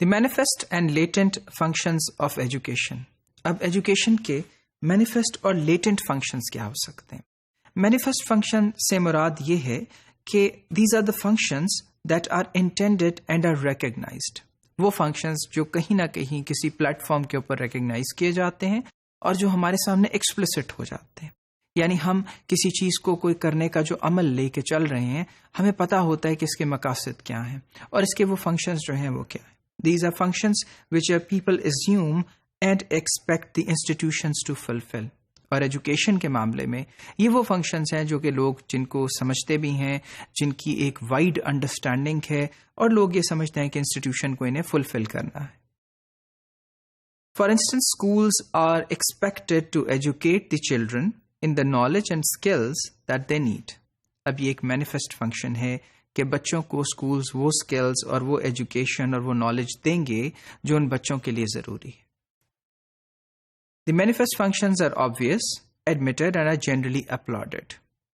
The manifest and latent functions of education. اب education کے manifest اور لیٹنٹ فنکشنز کیا ہو سکتے ہیں؟ مینیفیسٹ فنکشن سے مراد یہ ہے کہ these are the functions that are intended and are recognised. وہ فنکشنز جو کہیں نہ کہیں کسی پلیٹ فارم کے اوپر ریکگنائز کیے جاتے ہیں اور جو ہمارے سامنے ایکسپلسٹ ہو جاتے ہیں. یعنی ہم کسی چیز کو کوئی کرنے کا جو عمل لے کے چل رہے ہیں، ہمیں پتا ہوتا ہے کہ اس کے مقاصد کیا ہیں اور اس کے وہ فنکشنز جو ہیں وہ کیا ہیں. These are functions which people assume and expect the institutions to fulfill. اور ایجوکیشن کے معاملے میں یہ وہ فنکشنز ہیں جو کہ لوگ جن کو سمجھتے بھی ہیں، جن کی ایک وائڈ انڈرسٹینڈنگ ہے، اور لوگ یہ سمجھتے ہیں کہ انسٹیٹیوشن کو انہیں فلفل کرنا ہے. For instance, schools are expected to educate the children in the knowledge and skills that they need. اب یہ ایک مینیفیسٹ فنکشن ہے کہ بچوں کو اسکولز وہ اسکلز اور وہ ایجوکیشن اور وہ نالج دیں گے جو ان بچوں کے لیے ضروری ہے. The manifest functions are above, admitted and are generally uploaded.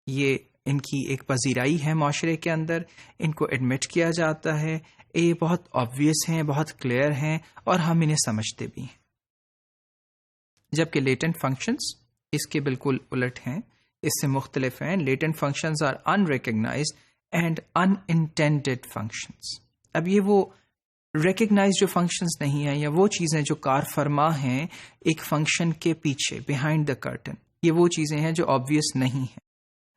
یہ ان کی ایک پذیرائی ہے معاشرے کے اندر، ان کو ایڈمٹ کیا جاتا ہے، یہ بہت آبویس ہیں، بہت کلیئر ہیں اور ہم انہیں سمجھتے بھی ہیں. جبکہ لیٹنٹ فنکشنز اس کے بالکل الٹ ہیں، اس سے مختلف ہیں. Latent functions are unrecognized and unintended functions. اب یہ وہ ریکگنائز جو فنکشنز نہیں ہیں یا وہ چیزیں جو کار فرما ہیں ایک فنکشن کے پیچھے، behind the curtain، یہ وہ چیزیں ہیں جو obvious نہیں ہیں.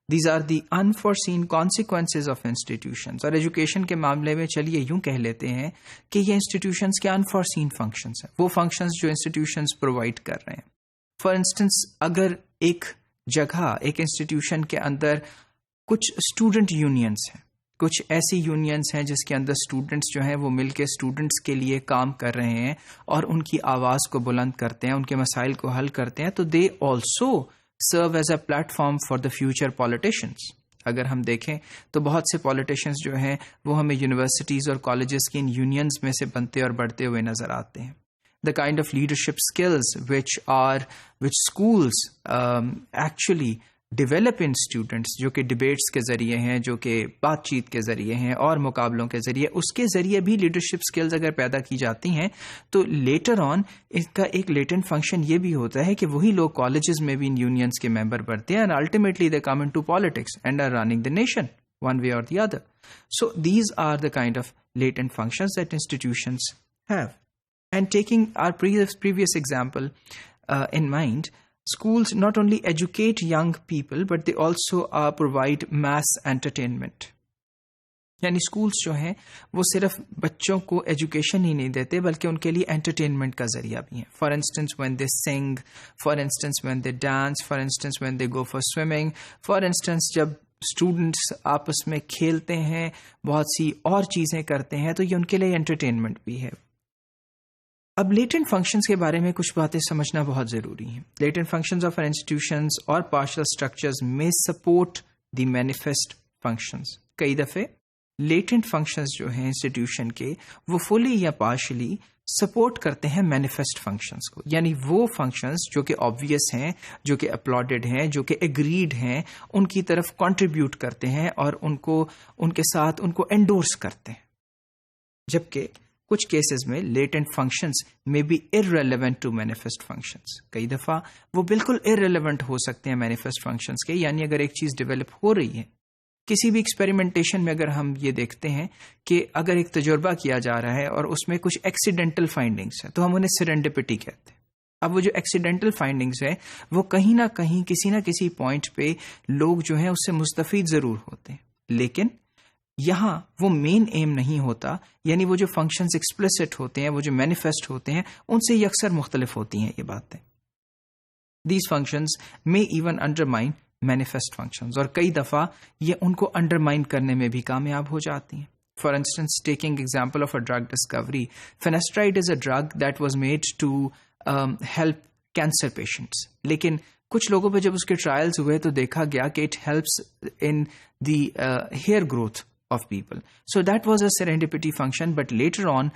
These are the unforeseen consequences of institutions. اور ایجوکیشن کے معاملے میں چلیے یوں کہہ لیتے ہیں کہ یہ انسٹیٹیوشنز کے unforeseen functions ہیں، وہ فنکشنز جو انسٹیٹیوشنز پرووائڈ کر رہے ہیں. فار انسٹنس، اگر ایک جگہ، ایک انسٹیٹیوشن کے اندر کچھ اسٹوڈنٹ یونینز ہیں، کچھ ایسی یونینز ہیں جس کے اندر اسٹوڈنٹس جو ہیں وہ مل کے اسٹوڈنٹس کے لیے کام کر رہے ہیں اور ان کی آواز کو بلند کرتے ہیں، ان کے مسائل کو حل کرتے ہیں، تو they also serve as a plate form for the future politicians. اگر ہم دیکھیں تو بہت سے پالیٹیشینس جو ہیں وہ ہمیں یونیورسٹیز اور کالجز کی ان یونینز میں سے بنتے اور بڑھتے ہوئے نظر آتے ہیں. The kind of leadership skills which schools actually develop in students، جو کہ ڈیبیٹس کے ذریعے ہیں، جو کہ بات چیت کے ذریعے ہیں اور مقابلوں کے ذریعے، اس کے ذریعے بھی لیڈرشپ سکلز اگر پیدا کی جاتی ہیں تو لیٹر آن اس کا ایک لیٹنٹ فنکشن یہ بھی ہوتا ہے کہ وہی لوگ کالجز میں بھی ان یونینز کے ممبر بنتے ہیں، and ultimately they come into politics and are running the nation one way or the other. So these are the kind of latent functions that institutions have. And taking our previous example in mind, schools not only educate young people, but they also provide mass entertainment. یعنی schools جو ہیں وہ صرف بچوں کو education ہی نہیں دیتے بلکہ ان کے لیے انٹرٹینمنٹ کا ذریعہ بھی ہیں. For instance, when they sing, for instance, when they dance, for instance, when they go for swimming, for instance, جب اسٹوڈنٹس آپس میں کھیلتے ہیں، بہت سی اور چیزیں کرتے ہیں، تو یہ ان کے لیے انٹرٹینمنٹ بھی ہے. اب لیٹنٹ فنکشنز کے بارے میں کچھ باتیں سمجھنا بہت ضروری ہیں. لیٹنٹ فنکشنز آف انسٹیٹیوشنز اور پارشل اسٹرکچرز میں سپورٹ دی مینیفیسٹ فنکشنز. کئی دفعے لیٹنٹ فنکشنز جو ہیں انسٹیٹیوشن کے وہ فلی یا پارشلی سپورٹ کرتے ہیں مینیفیسٹ فنکشنز کو. یعنی وہ فنکشنز جو کہ آبویس ہیں، جو کہ اپلاڈڈ ہیں، جو کہ ایگریڈ ہیں، ان کی طرف کنٹریبیوٹ کرتے ہیں اور ان کے ساتھ ان کو انڈورس کرتے ہیں. جبکہ کچھ کیسز میں لیٹنٹ فنکشنز میں be irrelevant to manifest functions. کئی دفعہ وہ بالکل irrelevant ہو سکتے ہیں مینیفیسٹ فنکشنز کے. یعنی اگر ایک چیز ڈیولپ ہو رہی ہے کسی بھی ایکسپیریمنٹیشن میں، اگر ہم یہ دیکھتے ہیں کہ اگر ایک تجربہ کیا جا رہا ہے اور اس میں کچھ ایکسیڈنٹل فائنڈنگز ہیں تو ہم انہیں سرنڈپٹی کہتے ہیں. اب وہ جو ایکسیڈنٹل فائنڈنگز ہیں وہ کہیں نہ کہیں کسی نہ کسی پوائنٹ پہ لوگ جو ہیں اس سے مستفید ضرور ہوتے ہیں، لیکن یہاں وہ مین ایم نہیں ہوتا. یعنی وہ جو فنکشنز ایکسپلسٹ ہوتے ہیں، وہ جو مینیفیسٹ ہوتے ہیں، ان سے یہ اکثر مختلف ہوتی ہیں یہ باتیں. دیز فنکشنز میں ایون انڈرمائن مینیفیسٹ فنکشنز، اور کئی دفعہ یہ ان کو انڈرمائن کرنے میں بھی کامیاب ہو جاتی ہیں. For instance, taking example of a drug discovery, finasteride is a drug that was made to help cancer patients. لیکن کچھ لوگوں پہ جب اس کے ٹرائلز ہوئے تو دیکھا گیا کہ it helps in the hair growth of people. So that was a serendipity function, but later on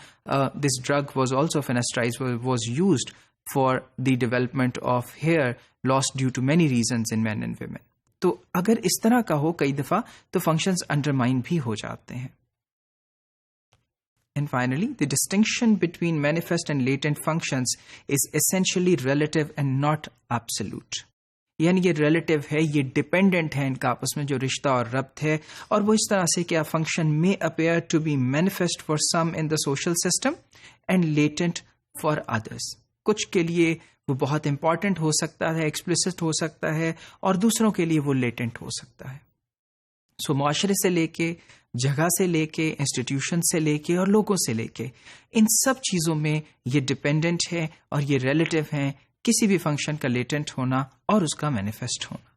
this drug was also finasteride, was used for the development of hair loss due to many reasons in men and women. تو اگر اس طرح کا ہو کئی دفعہ تو functions undermine بھی ہو جاتے ہیں. And finally, the distinction between manifest and latent functions is essentially relative and not absolute. یعنی یہ ریلیٹیو ہے، یہ ڈپینڈنٹ ہے، ان کا آپس میں جو رشتہ اور ربط ہے، اور وہ اس طرح سے کہ فنکشن میں appear to be manifest for some in the social system and latent for others. کچھ کے لیے وہ بہت امپورٹنٹ ہو سکتا ہے، ایکسپلسٹ ہو سکتا ہے، اور دوسروں کے لیے وہ لیٹنٹ ہو سکتا ہے. سو معاشرے سے لے کے، جگہ سے لے کے، انسٹیٹیوشن سے لے کے، اور لوگوں سے لے کے، ان سب چیزوں میں یہ ڈپینڈنٹ ہے اور یہ ریلیٹیو ہیں، کسی بھی فنکشن کا لیٹنٹ ہونا اور اس کا مینیفیسٹ ہونا.